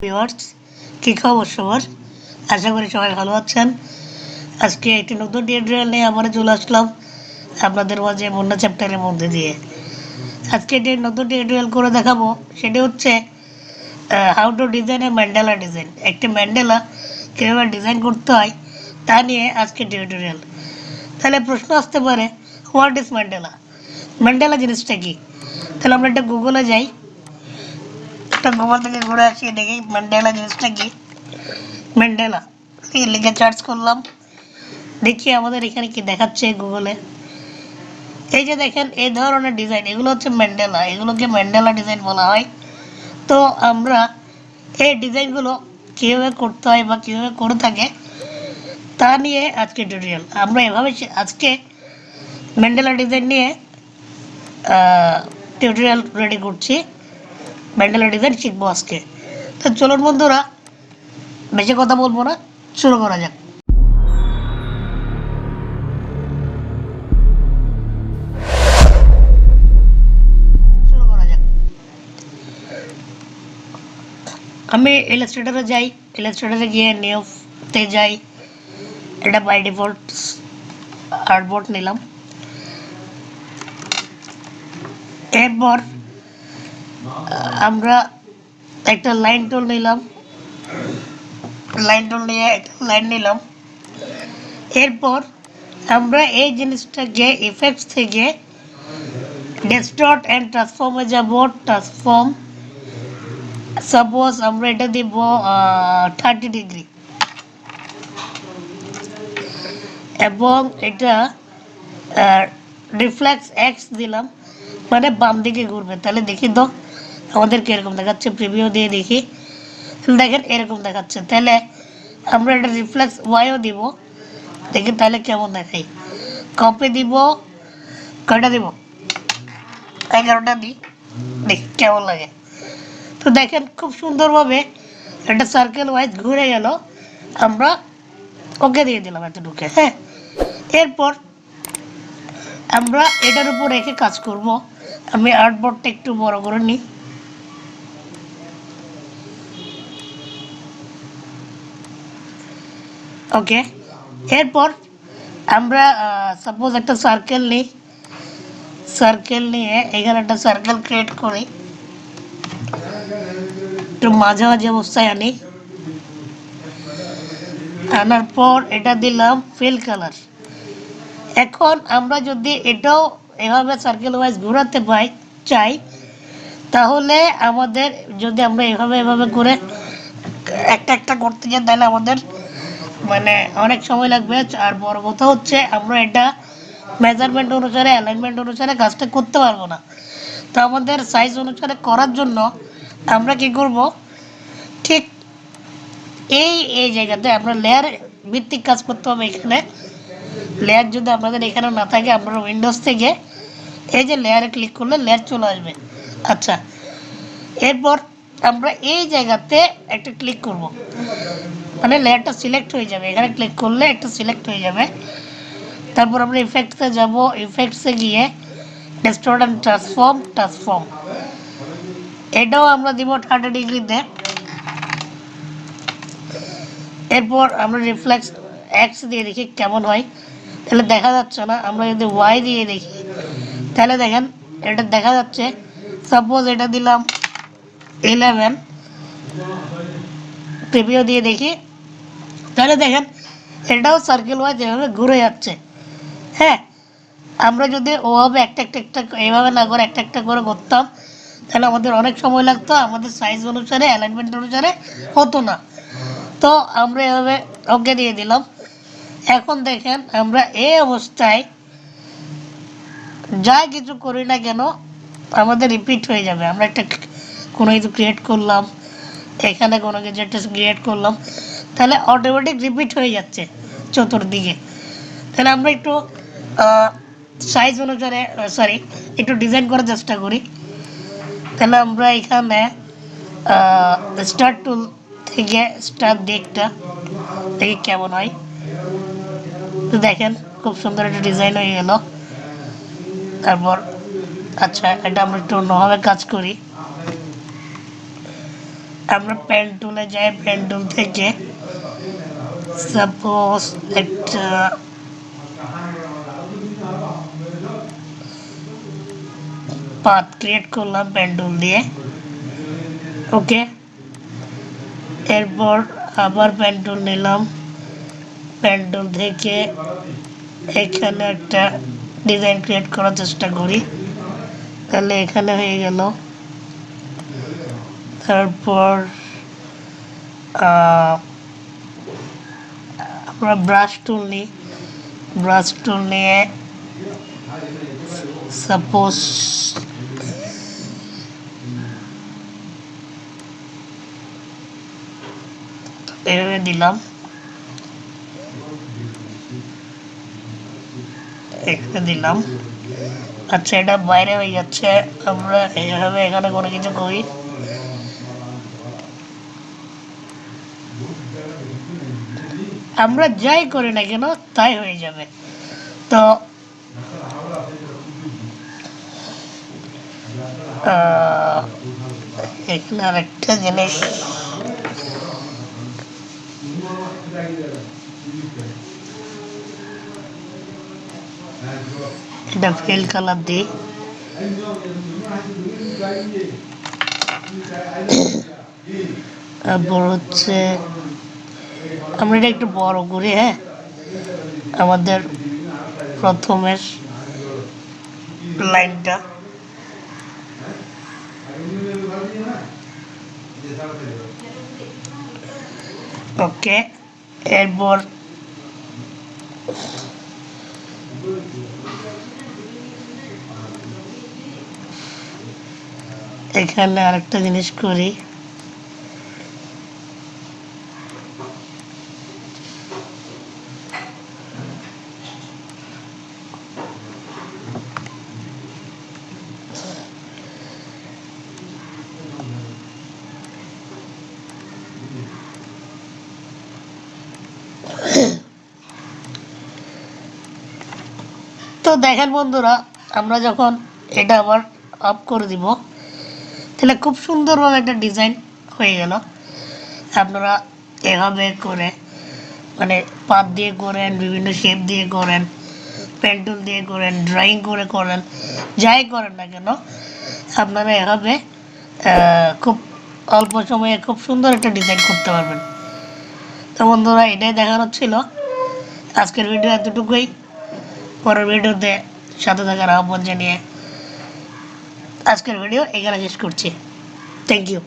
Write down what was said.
Viewers, কি খবর সবার? আশা করি সবাই ভালো আছেন। আজকে একটি নতুন টিউটোরিয়াল নিয়ে আমরা চলে আসলাম আপনাদের মাঝে মুন্না চ্যাপ্টারের মধ্যে দিয়ে। আজকে যে নতুন টিউটোরিয়াল করে দেখাবো সেটি হচ্ছে how to design A Mandela design. একটি ম্যান্ডালা কীভাবে ডিজাইন করতে হয় তা নিয়ে আজকে টিউটোরিয়াল। তাহলে প্রশ্ন আসতে পারে, হোয়াট ইজ ম্যান্ডালা? ম্যান্ডালা জিনিসটা কি? তাহলে আমরা একটা গুগলে যাই, একটা গুগল থেকে ঘুরে আসি, দেখি ম্যান্ডেলা জিনিসটা কি। ম্যান্ডেলা লিখে সার্চ করলাম, দেখি আমাদের এখানে কি দেখাচ্ছে গুগলে। এই যে দেখেন, এই ধরনের ডিজাইন, এগুলো হচ্ছে ম্যান্ডেলা, এগুলোকে ম্যান্ডেলা ডিজাইন বলা হয়। তো আমরা এই ডিজাইনগুলো কীভাবে করতে হয় বা কীভাবে করে থাকে তা নিয়ে আজকে টিউটোরিয়াল। আমরা এভাবে আজকে ম্যান্ডেলা ডিজাইন নিয়ে টিউটোরিয়াল রেডি করছি, ম্যান্ডেলা ডিজাইন শিখবো আজকে। তো চলুন বন্ধুরা, বেশি কথা বলবো না, শুরু করা যাক। আমি ইলাস্ট্রেটরে যাই, ইলাস্ট্রেটরে গিয়ে নিউতে যাই, এটা বাই ডিফল্ট আর্টবোর্ড নিলাম। এরপর আমরা একটা লাইন টুল নিলাম, লাইন টুল নিয়ে একটা লাইন নিলাম। এরপর আমরা এই জিনিসটাকে ইফেক্টস থেকে ডিস্টর্ট অ্যান্ড ট্রান্সফর্মে যাব। ট্রান্সফর্ম সাপোজ আমরা এটা দিব 30 ডিগ্রি এবং এটা রিফ্লেক্স এক্স দিলাম, মানে বাম দিকে ঘুরবে। তাহলে দেখি তো আমাদের কীরকম দেখাচ্ছে, প্রিভিউ দিয়ে দেখি। দেখেন এরকম দেখাচ্ছে। তাহলে আমরা এটা রিফ্লেক্স ওয়াইও দিব, দেখি তাহলে কেমন দেখাই। কপি দিব, কয়টা দিব? 11টা দিই, দেখি কেমন লাগে। তো দেখেন খুব সুন্দরভাবে একটা সার্কেল ওয়াইজ ঘুরে গেল। আমরা ওকে দিয়ে দিলাম এতটুকু। হ্যাঁ, এরপর আমরা এটার উপর রেখে কাজ করব। আমি আর্টবোর্ডটা একটু বড় করে নিই। ওকে, এরপর আমরা সাপোজ একটা সার্কেল নিই, সার্কেল নিয়ে এখানে একটা সার্কেল ক্রিয়েট করি, একটু মাঝামাঝি অবস্থায় আনি। আনার পর এটা দিলাম ফিল কালার। এখন আমরা যদি এটাও এভাবে সার্কেল ওয়াইজ ঘোরাতে চাই, তাহলে আমাদের যদি আমরা এভাবে করে একটা একটা করতে যাই, তাহলে আমাদের মানে অনেক সময় লাগবে। আর বড় কথা হচ্ছে আমরা এটা মেজারমেন্ট অনুসারে, অ্যালাইনমেন্ট অনুসারে কাজটা করতে পারবো না। তো আমাদের সাইজ অনুসারে করার জন্য আমরা কি করব, ঠিক এই জায়গাতে আমরা লেয়ার ভিত্তিক কাজ করতে হবে। এখানে লেয়ার যদি আমাদের এখানে না থাকে, আমরা উইন্ডোজ থেকে এই যে লেয়ারে ক্লিক করলে লেয়ার চলে আসবে। আচ্ছা, এরপর আমরা এই জায়গাতে একটা ক্লিক করব, মানে লেয়ারটা সিলেক্ট হয়ে যাবে। এখানে ক্লিক করলে একটা সিলেক্ট হয়ে যাবে। তারপর আমরা ইফেক্টসে যাব, ইফেক্টসে গিয়ে ডিস্টর্ট অ্যান্ড ট্রান্সফর্ম এটাও আমরা দিব 30 ডিগ্রিতে। এরপর আমরা রিফ্লেক্স এক্স দিয়ে দেখি কেমন হয়। তাহলে দেখা যাচ্ছে না। আমরা যদি ওয়াই দিয়ে দেখি, তাহলে দেখেন এটা দেখা যাচ্ছে। সাপোজ এটা দিলাম 11, প্রিভিউ দিয়ে দেখি, তাহলে দেখেন এটাও সার্কেল ওয়াইজ এভাবে ঘুরে যাচ্ছে। হ্যাঁ, আমরা যদি ওভাবে একটা একটা একটা এইভাবে না করে একটা একটা করে করতাম, তাহলে আমাদের অনেক সময় লাগতো, আমাদের সাইজ অনুসারে, অ্যালাইনমেন্ট অনুসারে হতো না। তো আমরা এভাবে ওকে দিয়ে দিলাম। এখন দেখেন আমরা এই অবস্থায় যা কিছু করি না কেন আমাদের রিপিট হয়ে যাবে। আমরা একটা কোনো কিছু ক্রিয়েট করলাম, এখানে কোনো কিছু একটা ক্রিয়েট করলাম, তাহলে অটোমেটিক রিপিট হয়ে যাচ্ছে চতুর্দিকে। তাহলে আমরা একটু সাইজ অনুসারে একটু ডিজাইন করার চেষ্টা করি। তাহলে আমরা এখানে স্টার টুল থেকে স্টার দিকটা দেখি কেমন হয়। তো দেখেন খুব সুন্দর একটা ডিজাইন হয়ে গেল। তারপর আচ্ছা, এটা আমরা একটু অন্যভাবে কাজ করি। আমরা পেন টুলে যাই, পেন টুল থেকে সাপোজ একটা পাথ ক্রিয়েট করলাম পেন টুল দিয়ে। ওকে, এরপর আবার পেন টুল নিলাম, পেন টুল থেকে এখানে একটা ডিজাইন ক্রিয়েট করার চেষ্টা করি, তাহলে এখানে হয়ে গেল। তারপর আমরা ব্রাশ টুল নিই, ব্রাশ টুল নিয়ে সাপোজ এভাবে দিলাম, এখানে দিলাম। আচ্ছা, এটা বাইরে হয়ে যাচ্ছে, আমরা এইভাবে এখানে কোনো কিছু করি। আমরা যাই করি না কেন তাই হয়ে যাবে। তো এখানে আরেকটা জিনিস, এটা ফিল কালার দিই। তারপর হচ্ছে আমরা এটা একটু বড় করি। হ্যাঁ, আমাদের প্রথমের লাইনটা ওকে, এরপর এখানে আরেকটা জিনিস করি, তো দেখেন বন্ধুরা, আমরা যখন এটা আবার আপ করে দিব, তাহলে খুব সুন্দরভাবে একটা ডিজাইন হয়ে গেল। আপনারা এভাবে করে মানে পাত দিয়ে করেন, বিভিন্ন শেপ দিয়ে করেন, পেন্টুল দিয়ে করেন, ড্রয়িং করে করেন, যাই করেন না কেন আপনারা এভাবে খুব অল্প সময়ে খুব সুন্দর একটা ডিজাইন করতে পারবেন। তো বন্ধুরা, এটাই দেখানো ছিল আজকের ভিডিও, এতটুকুই। পরের ভিডিওতে সাথে থাকার আহ্বান জানিয়ে আজকের ভিডিও এখানে শেষ করছি। Thank you.